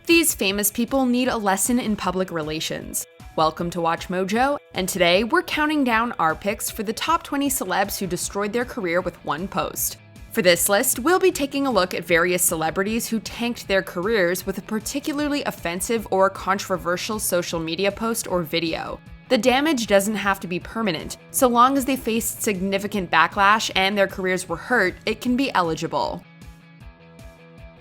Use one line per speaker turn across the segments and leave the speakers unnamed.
These famous people need a lesson in public relations. Welcome to Watch Mojo, and today we're counting down our picks for the top 20 celebs who destroyed their career with one post. For this list, we'll be taking a look at various celebrities who tanked their careers with a particularly offensive or controversial social media post or video. The damage doesn't have to be permanent. So long as they faced significant backlash and their careers were hurt, it can be eligible.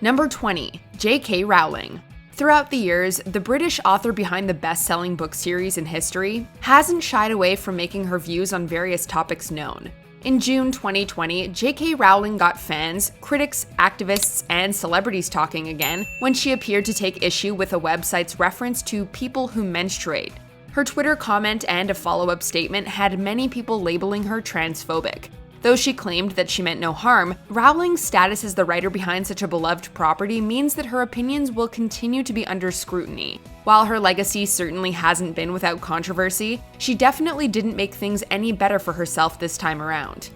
Number 20. J.K. Rowling. Throughout the years, the British author behind the best-selling book series in history hasn't shied away from making her views on various topics known. In June 2020, J.K. Rowling got fans, critics, activists, and celebrities talking again when she appeared to take issue with a website's reference to people who menstruate. Her Twitter comment and a follow-up statement had many people labeling her transphobic. Though she claimed that she meant no harm, Rowling's status as the writer behind such a beloved property means that her opinions will continue to be under scrutiny. While her legacy certainly hasn't been without controversy, she definitely didn't make things any better for herself this time around.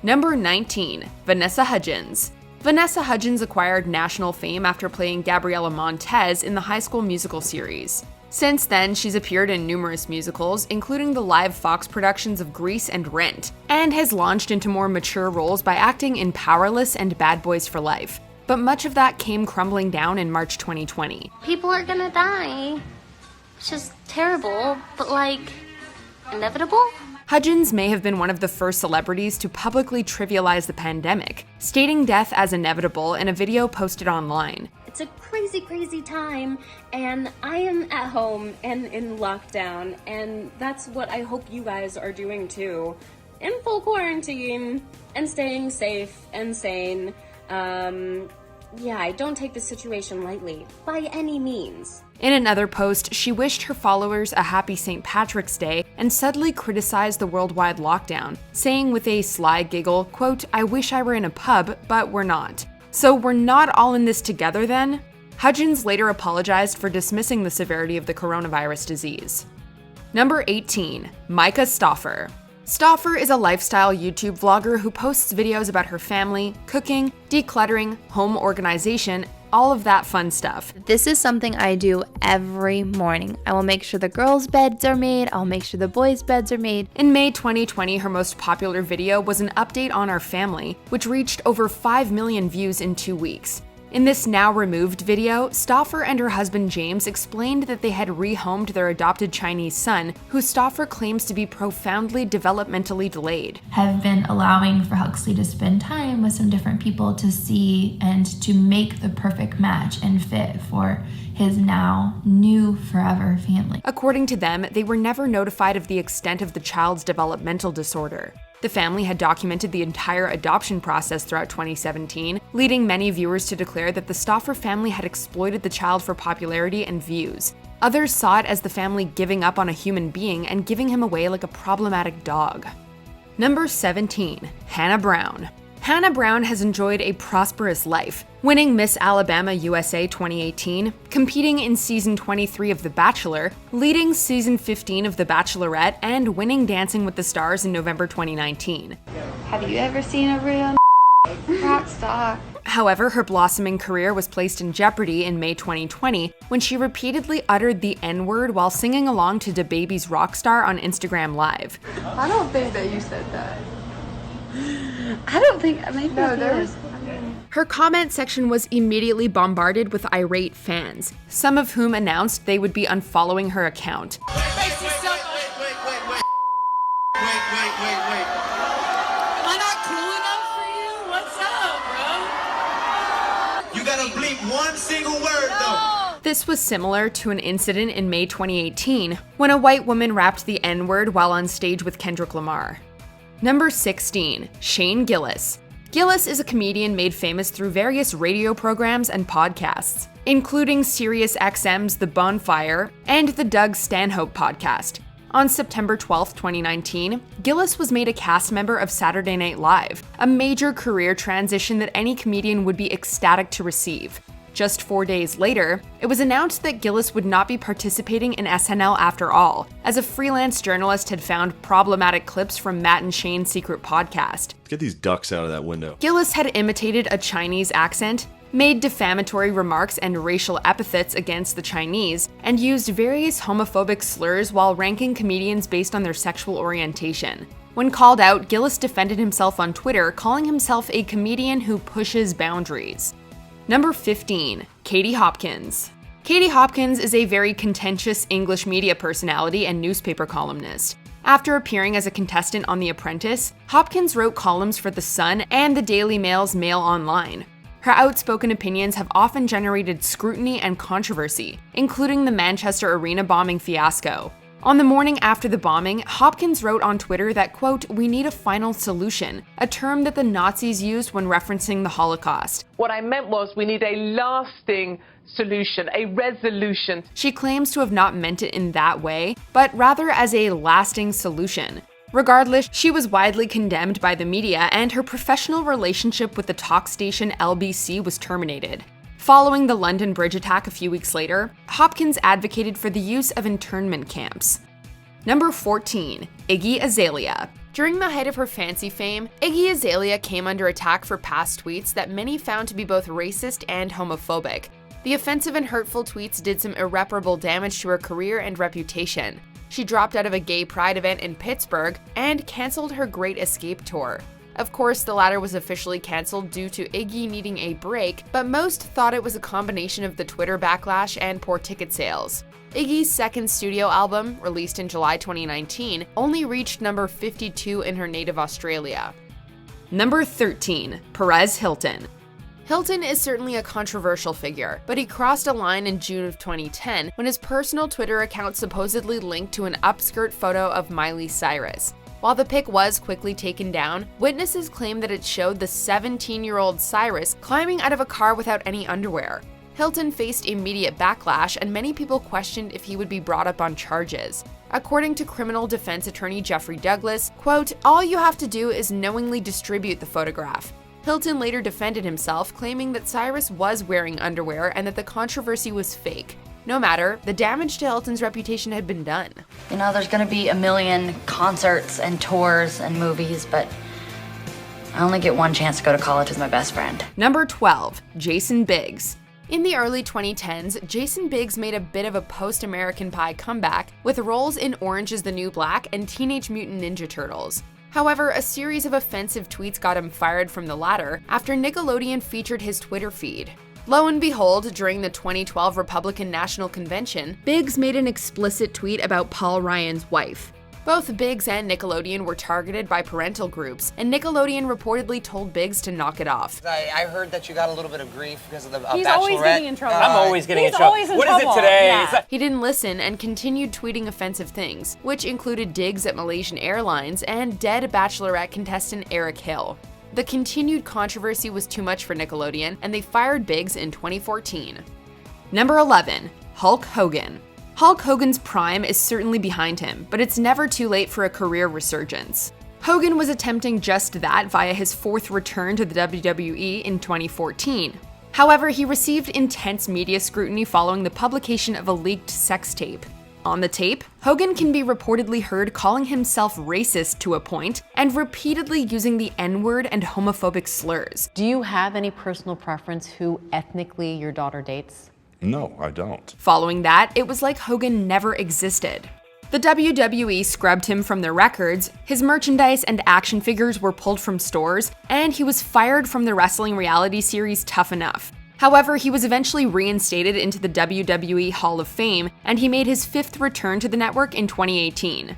Number 19. Vanessa Hudgens. Vanessa Hudgens acquired national fame after playing Gabriella Montez in the High School Musical series. Since then, she's appeared in numerous musicals, including the live Fox productions of Grease and Rent, and has launched into more mature roles by acting in Powerless and Bad Boys for Life. But much of that came crumbling down in March 2020.
People are gonna die. It's just terrible, but inevitable?
Hudgens may have been one of the first celebrities to publicly trivialize the pandemic, stating death as inevitable in a video posted online.
It's a crazy, crazy time, and I am at home and in lockdown, and that's what I hope you guys are doing too. In full quarantine, and staying safe and sane. I don't take this situation lightly, by any means.
In another post, she wished her followers a happy St. Patrick's Day and subtly criticized the worldwide lockdown, saying with a sly giggle, quote, "I wish I were in a pub, but we're not. So we're not all in this together then?" Hudgens later apologized for dismissing the severity of the coronavirus disease. Number 18. Myka Stoffer. Stoffer is a lifestyle YouTube vlogger who posts videos about her family, cooking, decluttering, home organization, all of that fun stuff.
This is something I do every morning. I will make sure the girls' beds are made, I'll make sure the boys' beds are made.
In May 2020, her most popular video was an update on our family, which reached over 5 million views in 2 weeks. In this now-removed video, Stoffer and her husband James explained that they had rehomed their adopted Chinese son, who Stoffer claims to be profoundly developmentally delayed.
Have been allowing for Huxley to spend time with some different people to see and to make the perfect match and fit for his now new forever family.
According to them, they were never notified of the extent of the child's developmental disorder. The family had documented the entire adoption process throughout 2017, leading many viewers to declare that the Stoffer family had exploited the child for popularity and views. Others saw it as the family giving up on a human being and giving him away like a problematic dog. Number 17. Hannah Brown. Hannah Brown has enjoyed a prosperous life, winning Miss Alabama USA 2018, competing in season 23 of The Bachelor, leading season 15 of The Bachelorette, and winning Dancing with the Stars in November 2019.
Have you ever seen a real rock star?
However, her blossoming career was placed in jeopardy in May 2020 when she repeatedly uttered the N-word while singing along to DaBaby's Rockstar on Instagram Live.
I don't think that you said that. I don't think, maybe no, there's.
Her comment section was immediately bombarded with irate fans, some of whom announced they would be unfollowing her account.
Wait. Am I not cool enough for you? What's up, bro? You gotta bleep one single word, though.
This was similar to an incident in May 2018, when a white woman rapped the N-word while on stage with Kendrick Lamar. Number 16. Shane Gillis. Gillis is a comedian made famous through various radio programs and podcasts, including SiriusXM's The Bonfire and the Doug Stanhope podcast. On September 12, 2019, Gillis was made a cast member of Saturday Night Live, a major career transition that any comedian would be ecstatic to receive. Just 4 days later, it was announced that Gillis would not be participating in SNL after all, as a freelance journalist had found problematic clips from Matt and Shane's secret podcast.
Get these ducks out of that window.
Gillis had imitated a Chinese accent, made defamatory remarks and racial epithets against the Chinese, and used various homophobic slurs while ranking comedians based on their sexual orientation. When called out, Gillis defended himself on Twitter, calling himself a comedian who pushes boundaries. Number 15. Katie Hopkins. Katie Hopkins is a very contentious English media personality and newspaper columnist. After appearing as a contestant on The Apprentice, Hopkins wrote columns for The Sun and the Daily Mail's Mail Online. Her outspoken opinions have often generated scrutiny and controversy, including the Manchester Arena bombing fiasco. On the morning after the bombing, Hopkins wrote on Twitter that, quote, "We need a final solution," a term that the Nazis used when referencing the Holocaust.
What I meant was we need a lasting solution, a resolution.
She claims to have not meant it in that way, but rather as a lasting solution. Regardless, she was widely condemned by the media, and her professional relationship with the talk station LBC was terminated. Following the London Bridge attack a few weeks later, Hopkins advocated for the use of internment camps. Number 14. Iggy Azalea. During the height of her fancy fame, Iggy Azalea came under attack for past tweets that many found to be both racist and homophobic. The offensive and hurtful tweets did some irreparable damage to her career and reputation. She dropped out of a gay pride event in Pittsburgh and canceled her Great Escape tour. Of course, the latter was officially canceled due to Iggy needing a break, but most thought it was a combination of the Twitter backlash and poor ticket sales. Iggy's second studio album, released in July 2019, only reached number 52 in her native Australia. Number 13. Perez Hilton. Hilton is certainly a controversial figure, but he crossed a line in June of 2010 when his personal Twitter account supposedly linked to an upskirt photo of Miley Cyrus. While the pic was quickly taken down, witnesses claim that it showed the 17-year-old Cyrus climbing out of a car without any underwear. Hilton faced immediate backlash, and many people questioned if he would be brought up on charges. According to criminal defense attorney Jeffrey Douglas, quote, "All you have to do is knowingly distribute the photograph." Hilton later defended himself, claiming that Cyrus was wearing underwear and that the controversy was fake. No matter, the damage to Hilton's reputation had been done.
You know, there's gonna be a million concerts and tours and movies, but I only get one chance to go to college with my best friend.
Number 12. Jason Biggs. In the early 2010s, Jason Biggs made a bit of a post-American Pie comeback with roles in Orange is the New Black and Teenage Mutant Ninja Turtles. However, a series of offensive tweets got him fired from the latter after Nickelodeon featured his Twitter feed. Lo and behold, during the 2012 Republican National Convention, Biggs made an explicit tweet about Paul Ryan's wife. Both Biggs and Nickelodeon were targeted by parental groups, and Nickelodeon reportedly told Biggs to knock it off.
I heard that you got a little bit of grief because of the
He's
Bachelorette.
always getting in trouble.
I'm always getting in trouble.
Always in
what
trouble.
Is it today?
Yeah.
He didn't listen and continued tweeting offensive things, which included digs at Malaysian Airlines and dead Bachelorette contestant Eric Hill. The continued controversy was too much for Nickelodeon, and they fired Biggs in 2014. Number 11. Hulk Hogan. Hulk Hogan's prime is certainly behind him, but it's never too late for a career resurgence. Hogan was attempting just that via his fourth return to the WWE in 2014. However, he received intense media scrutiny following the publication of a leaked sex tape. On the tape, Hogan can be reportedly heard calling himself racist to a point and repeatedly using the N-word and homophobic slurs.
Do you have any personal preference who ethnically your daughter dates?
No, I don't.
Following that, it was like Hogan never existed. The WWE scrubbed him from their records, his merchandise and action figures were pulled from stores, and he was fired from the wrestling reality series Tough Enough. However, he was eventually reinstated into the WWE Hall of Fame, and he made his fifth return to the network in 2018.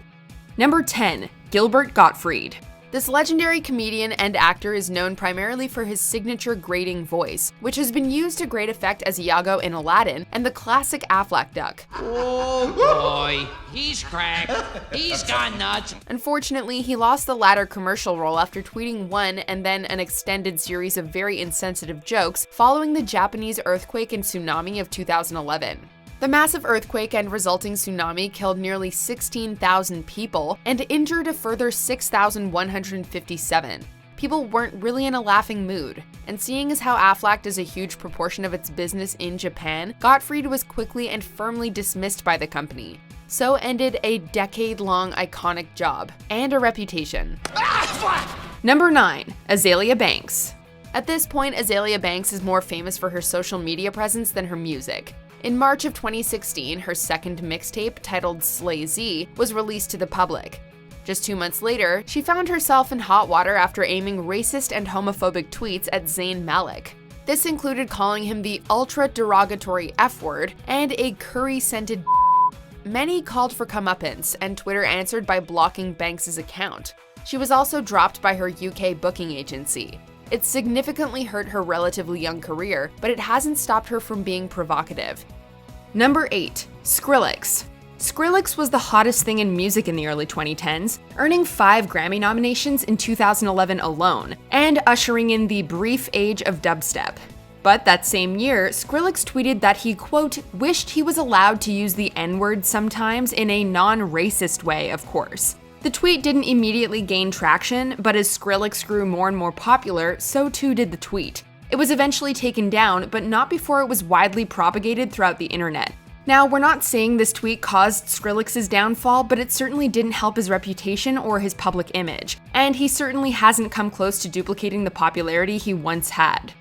Number 10. Gilbert Gottfried. This legendary comedian and actor is known primarily for his signature grating voice, which has been used to great effect as Iago in Aladdin and the classic Aflac duck.
Oh boy, he's cracked. He's gone nuts.
Unfortunately, he lost the latter commercial role after tweeting one and then an extended series of very insensitive jokes following the Japanese earthquake and tsunami of 2011. The massive earthquake and resulting tsunami killed nearly 16,000 people and injured a further 6,157. People weren't really in a laughing mood, and seeing as how Aflac does a huge proportion of its business in Japan, Gottfried was quickly and firmly dismissed by the company. So ended a decade-long iconic job and a reputation. Number 9. Azealia Banks. At this point, Azealia Banks is more famous for her social media presence than her music. In March of 2016, her second mixtape, titled Slay Z, was released to the public. Just 2 months later, she found herself in hot water after aiming racist and homophobic tweets at Zayn Malik. This included calling him the ultra-derogatory F-word and a curry-scented. Many called for comeuppance, and Twitter answered by blocking Banks' account. She was also dropped by her UK booking agency. It significantly hurt her relatively young career, but it hasn't stopped her from being provocative. Number 8. Skrillex. Skrillex was the hottest thing in music in the early 2010s, earning 5 Grammy nominations in 2011 alone, and ushering in the brief age of dubstep. But that same year, Skrillex tweeted that he, quote, wished he was allowed to use the N-word sometimes in a non-racist way, of course. The tweet didn't immediately gain traction, but as Skrillex grew more and more popular, so too did the tweet. It was eventually taken down, but not before it was widely propagated throughout the internet. Now, we're not saying this tweet caused Skrillex's downfall, but it certainly didn't help his reputation or his public image, and he certainly hasn't come close to duplicating the popularity he once had.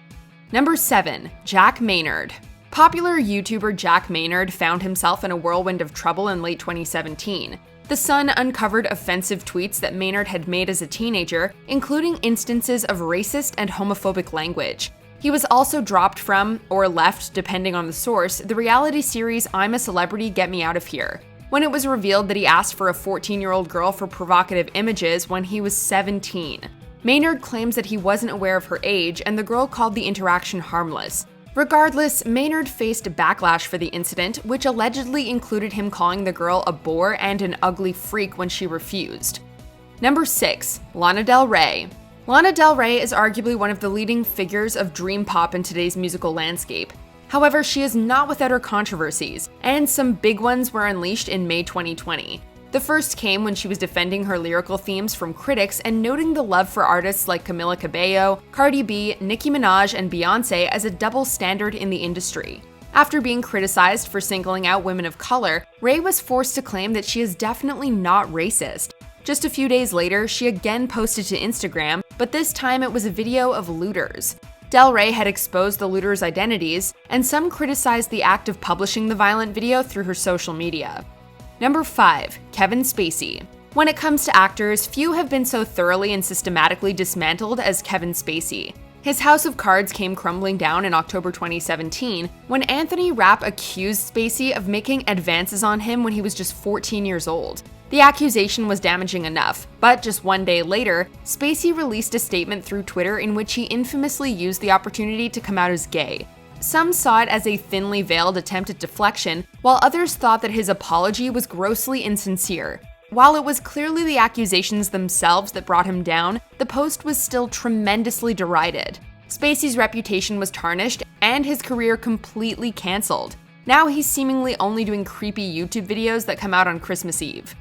Number 7. Jack Maynard. Popular YouTuber Jack Maynard found himself in a whirlwind of trouble in late 2017. The Sun uncovered offensive tweets that Maynard had made as a teenager, including instances of racist and homophobic language. He was also dropped from, or left depending on the source, the reality series I'm a Celebrity, Get Me Out of Here, when it was revealed that he asked for a 14-year-old girl for provocative images when he was 17. Maynard claims that he wasn't aware of her age, and the girl called the interaction harmless. Regardless, Maynard faced backlash for the incident, which allegedly included him calling the girl a bore and an ugly freak when she refused. Number 6. Lana Del Rey. Lana Del Rey is arguably one of the leading figures of dream pop in today's musical landscape. However, she is not without her controversies, and some big ones were unleashed in May 2020. The first came when she was defending her lyrical themes from critics and noting the love for artists like Camila Cabello, Cardi B, Nicki Minaj, and Beyoncé as a double standard in the industry. After being criticized for singling out women of color, Rey was forced to claim that she is definitely not racist. Just a few days later, she again posted to Instagram, but this time it was a video of looters. Del Rey had exposed the looters' identities, and some criticized the act of publishing the violent video through her social media. Number 5. Kevin Spacey. When it comes to actors, few have been so thoroughly and systematically dismantled as Kevin Spacey. His house of cards came crumbling down in October 2017 when Anthony Rapp accused Spacey of making advances on him when he was just 14 years old. The accusation was damaging enough, but just one day later, Spacey released a statement through Twitter in which he infamously used the opportunity to come out as gay. Some saw it as a thinly veiled attempt at deflection, while others thought that his apology was grossly insincere. While it was clearly the accusations themselves that brought him down, the post was still tremendously derided. Spacey's reputation was tarnished, and his career completely cancelled. Now he's seemingly only doing creepy YouTube videos that come out on Christmas Eve.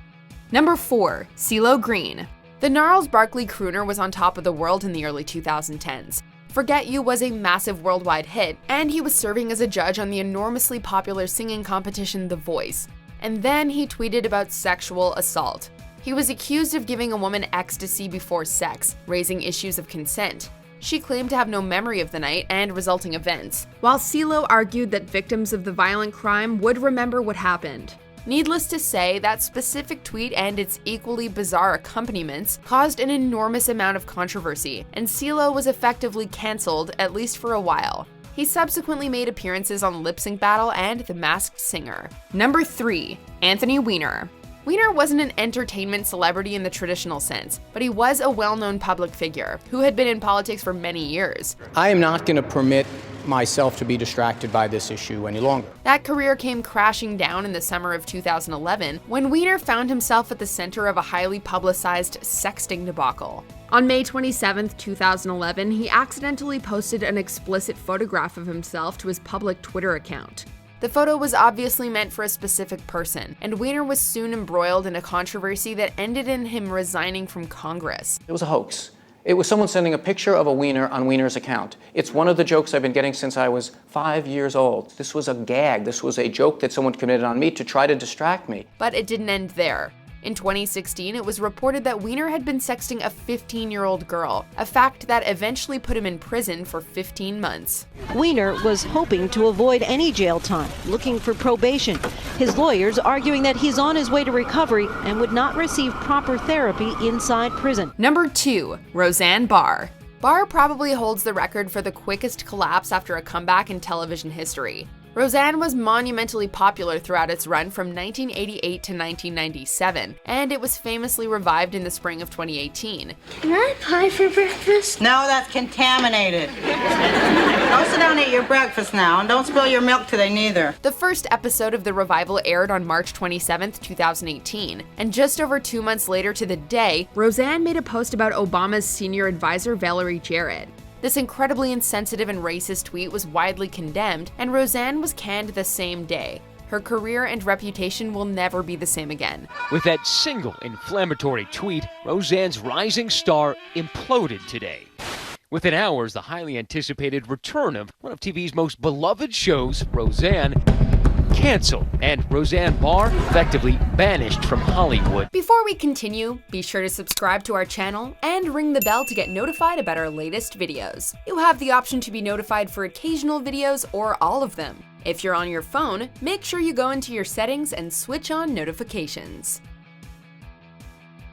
Number 4. Cee Lo Green. The Gnarls Barkley crooner was on top of the world in the early 2010s. Forget You was a massive worldwide hit, and he was serving as a judge on the enormously popular singing competition The Voice. And then he tweeted about sexual assault. He was accused of giving a woman ecstasy before sex, raising issues of consent. She claimed to have no memory of the night and resulting events, while Cee Lo argued that victims of the violent crime would remember what happened. Needless to say, that specific tweet and its equally bizarre accompaniments caused an enormous amount of controversy, and Cee Lo was effectively cancelled, at least for a while. He subsequently made appearances on Lip Sync Battle and The Masked Singer. Number 3. Anthony Weiner. Weiner wasn't an entertainment celebrity in the traditional sense, but he was a well-known public figure who had been in politics for many years.
I am not going to permit myself to be distracted by this issue any longer.
That career came crashing down in the summer of 2011 when Weiner found himself at the center of a highly publicized sexting debacle. On May 27, 2011, he accidentally posted an explicit photograph of himself to his public Twitter account. The photo was obviously meant for a specific person, and Weiner was soon embroiled in a controversy that ended in him resigning from Congress.
It was a hoax. It was someone sending a picture of a wiener on Weiner's account. It's one of the jokes I've been getting since I was 5 years old. This was a gag. This was a joke that someone committed on me to try to distract me.
But it didn't end there. In 2016, it was reported that Weiner had been sexting a 15-year-old girl, a fact that eventually put him in prison for 15 months.
Weiner was hoping to avoid any jail time, looking for probation. His lawyers arguing that he's on his way to recovery and would not receive proper therapy inside prison.
Number 2, Roseanne Barr. Barr probably holds the record for the quickest collapse after a comeback in television history. Roseanne was monumentally popular throughout its run from 1988 to 1997, and it was famously revived in the spring of 2018.
Can I have pie for breakfast?
No, that's contaminated. Go sit down and eat your breakfast now, and don't spill your milk today neither.
The first episode of the revival aired on March 27, 2018, and just over 2 months later to the day, Roseanne made a post about Obama's senior advisor Valerie Jarrett. This incredibly insensitive and racist tweet was widely condemned, and Roseanne was canned the same day. Her career and reputation will never be the same again.
With that single inflammatory tweet, Roseanne's rising star imploded today. Within hours, the highly anticipated return of one of TV's most beloved shows, Roseanne, canceled, and Roseanne Barr effectively banished from Hollywood.
Before we continue, be sure to subscribe to our channel and ring the bell to get notified about our latest videos. You have the option to be notified for occasional videos or all of them. If you're on your phone, make sure you go into your settings and switch on notifications.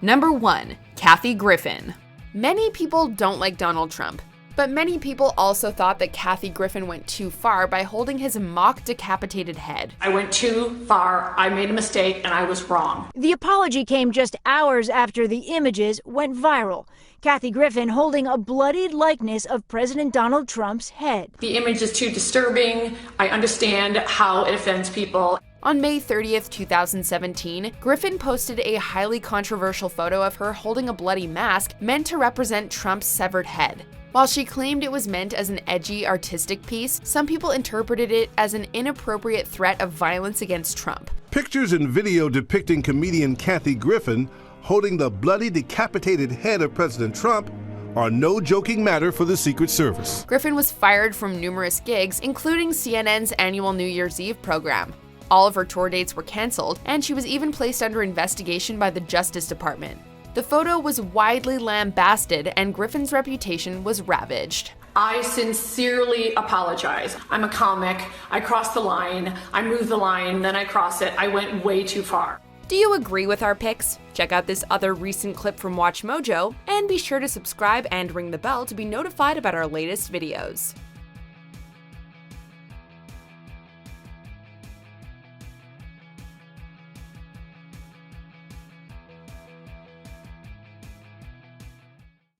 Number 1, Kathy Griffin. Many people don't like Donald Trump, but many people also thought that Kathy Griffin went too far by holding his mock decapitated head.
I went too far, I made a mistake, and I was wrong.
The apology came just hours after the images went viral. Kathy Griffin holding a bloodied likeness of President Donald Trump's head.
The image is too disturbing. I understand how it offends people.
On May 30th, 2017, Griffin posted a highly controversial photo of her holding a bloody mask meant to represent Trump's severed head. While she claimed it was meant as an edgy, artistic piece, some people interpreted it as an inappropriate threat of violence against Trump.
Pictures and video depicting comedian Kathy Griffin holding the bloody, decapitated head of President Trump are no joking matter for the Secret Service.
Griffin was fired from numerous gigs, including CNN's annual New Year's Eve program. All of her tour dates were canceled, and she was even placed under investigation by the Justice Department. The photo was widely lambasted, and Griffin's reputation was ravaged.
I sincerely apologize. I'm a comic. I crossed the line. I moved the line, then I crossed it. I went way too far.
Do you agree with our picks? Check out this other recent clip from WatchMojo, and be sure to subscribe and ring the bell to be notified about our latest videos.